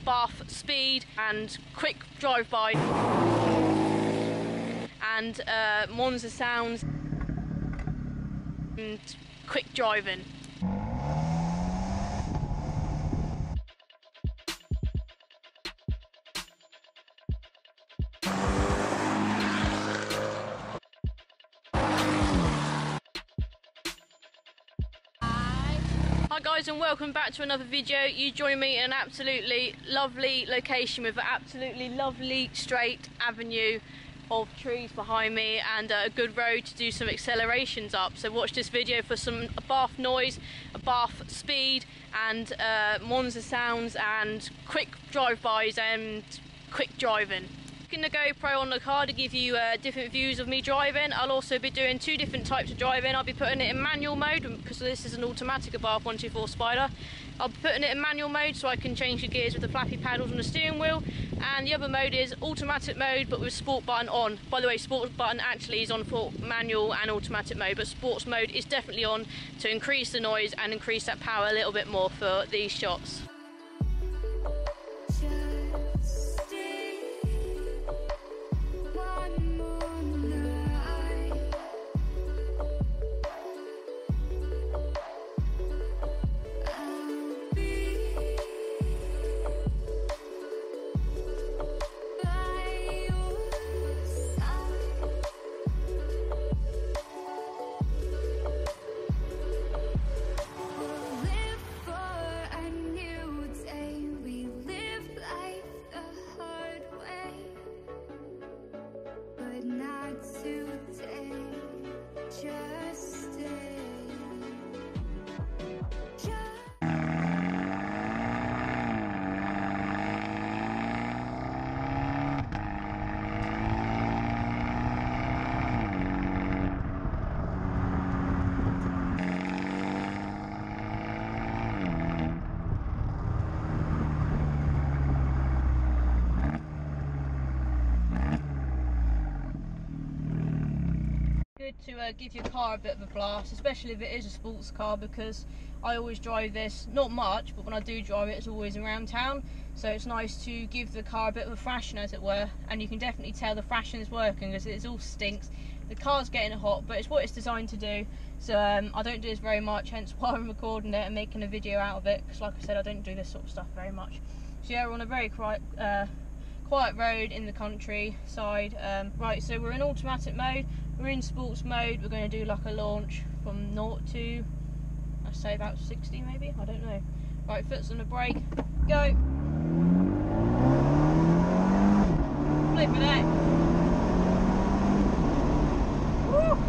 Abarth speed and quick drive-by and Monza sounds and quick driving. Hi guys, and welcome back to another video. You join me in an absolutely lovely location with an absolutely lovely straight avenue of trees behind me and a good road to do some accelerations up. So watch this video for some Abarth noise, Abarth speed and Monza sounds and quick drive-bys and quick driving. The GoPro on the car to give you different views of me driving. I'll also be doing two different types of driving. I'll be putting it in manual mode because this is an automatic Abarth 124 Spider. I'll be putting it in manual mode so I can change the gears with the flappy paddles on the steering wheel, and the other mode is automatic mode but with sport button on. By the way, sport button actually is on for manual and automatic mode, but sports mode is definitely on to increase the noise and increase that power a little bit more for these shots. To give your car a bit of a blast, especially if it is a sports car, because I always drive this, not much, but when I do drive it, it's always around town, so it's nice to give the car a bit of a thrashing, as it were. And you can definitely tell the thrashing is working because it all stinks. The car's getting hot, but it's what it's designed to do, so I don't do this very much, hence why I'm recording it and making a video out of it, because like I said, I don't do this sort of stuff very much. So yeah, we're on a very quiet road in the countryside. Right, so we're in automatic mode, we're in sports mode, we're going to do like a launch from 0 to, I'd say about 60 maybe, I don't know. Right, foot's on the brake, go! Flip it out! Woo!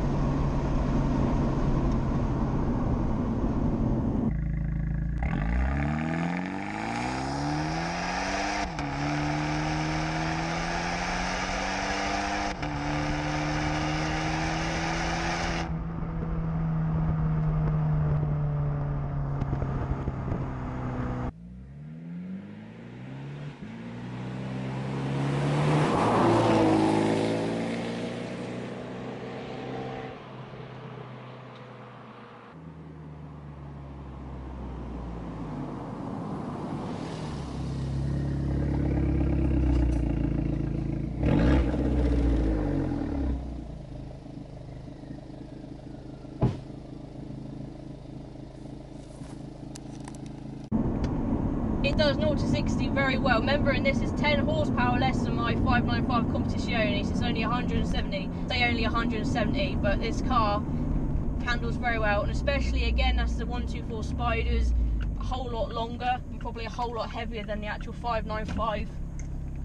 It does 0 to 60 very well. Remember, and this is 10 horsepower less than my 595 Competizione. It's only 170. Say only 170, but this car handles very well, and especially again, that's the 124 Spiders, a whole lot longer and probably a whole lot heavier than the actual 595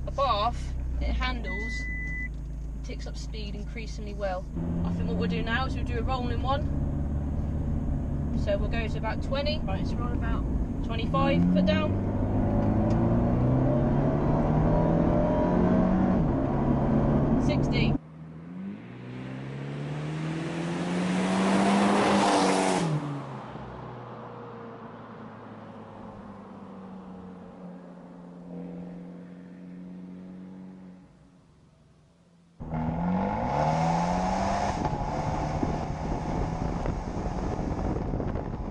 Abarth. It handles, ticks up speed increasingly well. I think what we'll do now is we'll do a rolling one. So we'll go to about 20. Right, so we're on about 25, foot down. 60.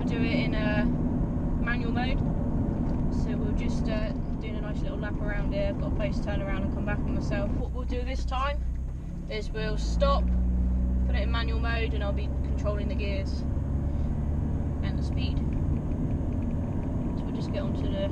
Do it in manual mode, so we'll just doing a nice little lap around here. I've got a place to turn around and come back on myself. What we'll do this time is we'll stop, put it in manual mode, and I'll be controlling the gears and the speed. So we'll just get onto the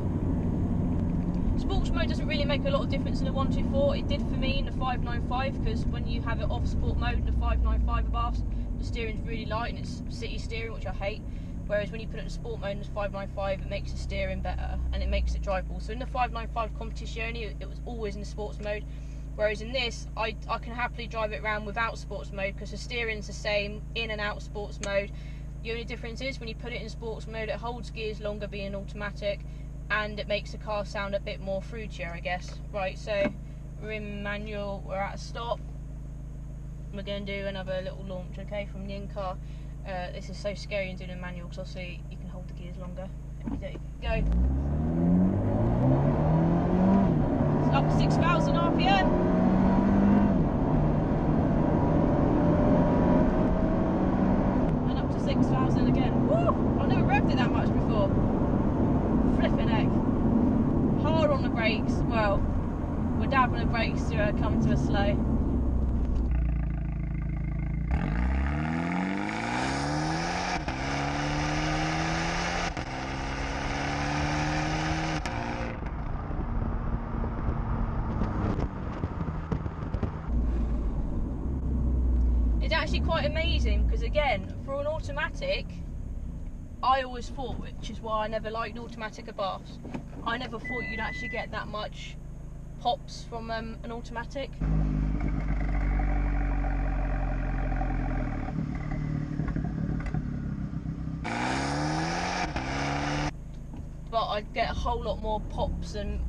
sports mode. Doesn't really make a lot of difference in the 124. It did for me in the 595, because when you have it off sport mode in the 595 Abarth, the steering's really light and it's city steering, which I hate. Whereas when you put it in sport mode in the 595, it makes the steering better and it makes it drivable. So in the 595 competition, it was always in the sports mode. Whereas in this, I can happily drive it around without sports mode, because the steering's the same in and out sports mode. The only difference is when you put it in sports mode, it holds gears longer being automatic, and it makes the car sound a bit more fruitier, I guess. Right, so we're in manual, we're at a stop. We're going to do another little launch, okay, from the in-car. This is so scary in doing a manual, because obviously you can hold the gears longer. There you go. It's up to 6,000 RPM. And up to 6,000 again. Woo! I've never revved it that much before. Flipping heck. Hard on the brakes. Well, we're dabbing the brakes to come to a slow. It's actually quite amazing, because again, for an automatic, I always thought, which is why I never liked automatic Abarths, I never thought you'd actually get that much pops from an automatic. But I get a whole lot more pops and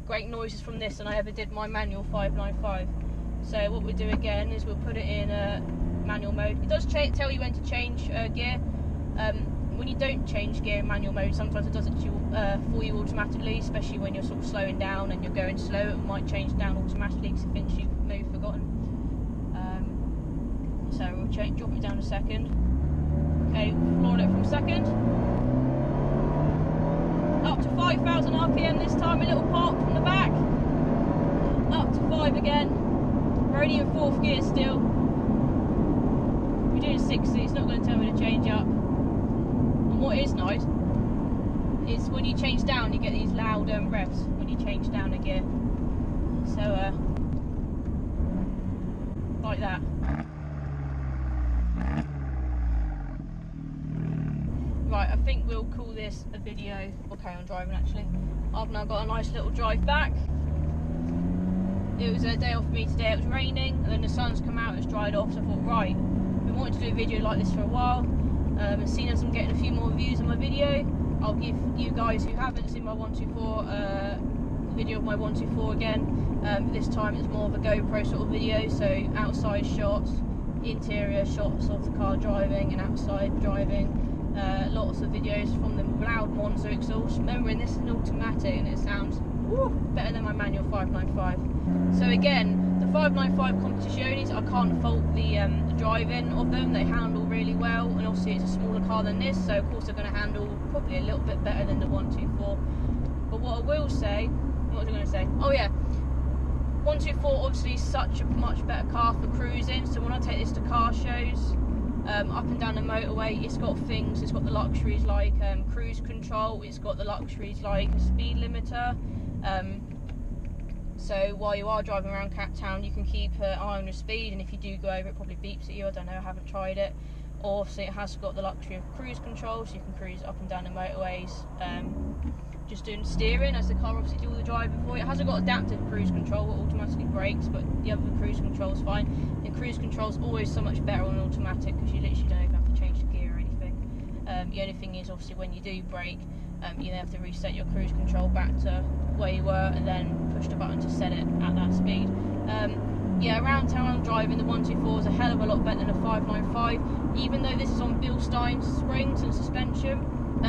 great noises from this than I ever did my manual 595. So what we'll do again is we'll put it in manual mode. It does tell you when to change gear. When you don't change gear in manual mode, sometimes it does it for you automatically, especially when you're sort of slowing down and you're going slow. It might change down automatically because it thinks you've maybe forgotten. So we'll drop it down a second. Okay, floor it from second. Up to 5,000 RPM this time, a little pop from the back. Up to 5 again. We're only in 4th gear still. We're doing 60, it's not going to tell me to change up. And what is nice is when you change down, you get these loud revs when you change down a gear. So, like that. Right, I think we'll call this a video. We'll carry on driving actually. I've now got a nice little drive back. It was a day off for me today, it was raining, and then the sun's come out, it's dried off, so I thought, right, I've been wanting to do a video like this for a while, and seeing as I'm getting a few more views on my video, I'll give you guys who haven't seen my 124 video of my 124 again. This time it's more of a GoPro sort of video, so outside shots, interior shots of the car driving and outside driving. Lots of videos from the loud Monza exhaust. Remembering this is an automatic and it sounds better than my manual 595. So again, the 595 competitiones, I can't fault the driving of them. They handle really well, and obviously it's a smaller car than this, so of course they're going to handle probably a little bit better than the 124. But what I will say, what was I going to say? Oh yeah, 124 obviously is such a much better car for cruising. So when I take this to car shows, up and down the motorway, it's got things, it's got the luxuries like cruise control, it's got the luxuries like a speed limiter. So while you are driving around Cap Town, you can keep an eye on your speed, and if you do go over, it probably beeps at you. I don't know, I haven't tried it. Or obviously it has got the luxury of cruise control, so you can cruise up and down the motorways, just doing steering, as the car obviously do all the driving for you. It hasn't got adaptive cruise control, it automatically brakes, but the other cruise control is fine. And cruise control is always so much better on an automatic, because you literally don't even have to change the gear or anything. The only thing is, obviously, when you do brake, you then have to reset your cruise control back to where you were, and then push the button to set it at that speed. Yeah, around town driving, the 124 is a hell of a lot better than a 595, even though this is on Bilstein springs and suspension.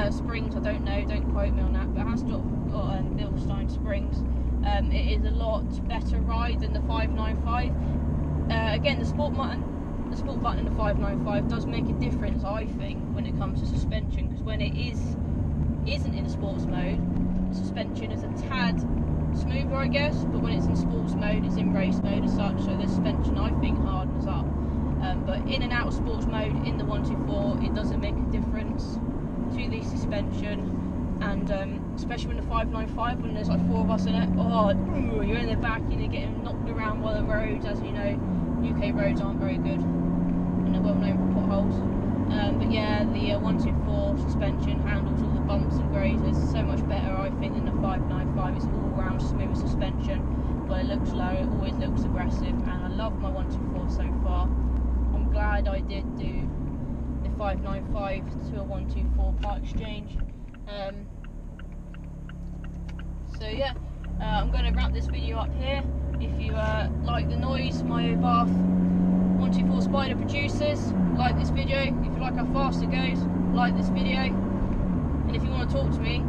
Springs, I don't know, don't quote me on that, but it has got Bilstein springs. It is a lot better ride than the 595. Again, the sport button in the 595 does make a difference, I think, when it comes to suspension, because when it isn't in sports mode, the suspension is a tad smoother. quicker, I guess, but when it's in sports mode, it's in race mode as such, so the suspension, I think, hardens up. But in and out of sports mode, in the 124, it doesn't make a difference to the suspension. And especially when the 595, when there's like 4 of us in it, oh, you're in the back and you're getting knocked around by the roads. As you know, UK roads aren't very good and they're well known for potholes. But yeah, the 124 suspension handles all the bumps and grazes so much better, I think, than the 595. It's all round smooth suspension, but it looks low, it always looks aggressive, and I love my 124 so far. I'm glad I did do the 595 to a 124 part exchange. So yeah, I'm going to wrap this video up here. If you like the noise my Abarth 124 Spider produces, like this video. If you like how fast it goes, like this video. And if you want to talk to me,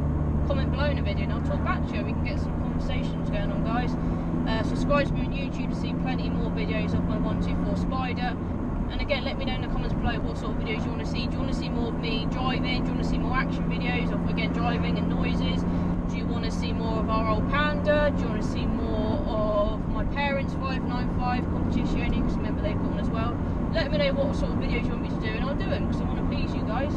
comment below in the video and I'll talk back to you. We can get some conversations going on, guys. Subscribe to me on YouTube to see plenty more videos of my 124 Spider. And again, let me know in the comments below what sort of videos you want to see. Do you want to see more of me driving? Do you want to see more action videos of, again, driving and noises? Do you want to see more of our old Panda? Do you want to see more of my parents' 595 competition? Because remember, they've got one as well. Let me know what sort of videos you want me to do and I'll do them because I want to please you guys.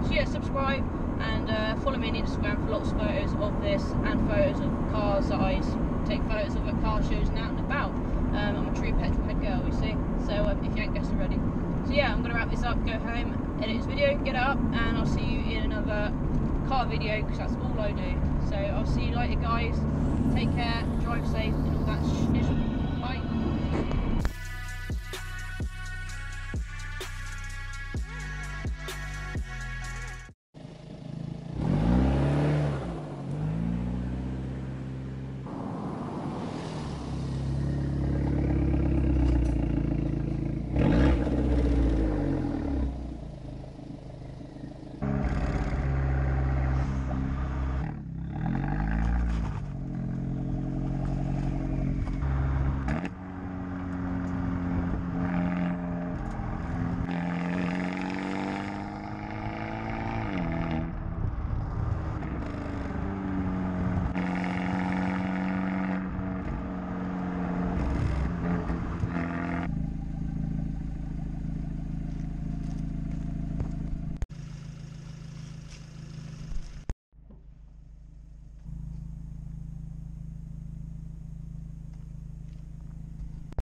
So yeah, subscribe and follow me on Instagram for lots of photos of this and photos of cars that I take photos of at car shows and out and about. I'm a true petrol head girl, you see, so if you ain't guessed already. So yeah, I'm going to wrap this up, go home, edit this video, get it up, and I'll see you in another car video, because that's all I do. So I'll see you later, guys. Take care, drive safe, and all that shit.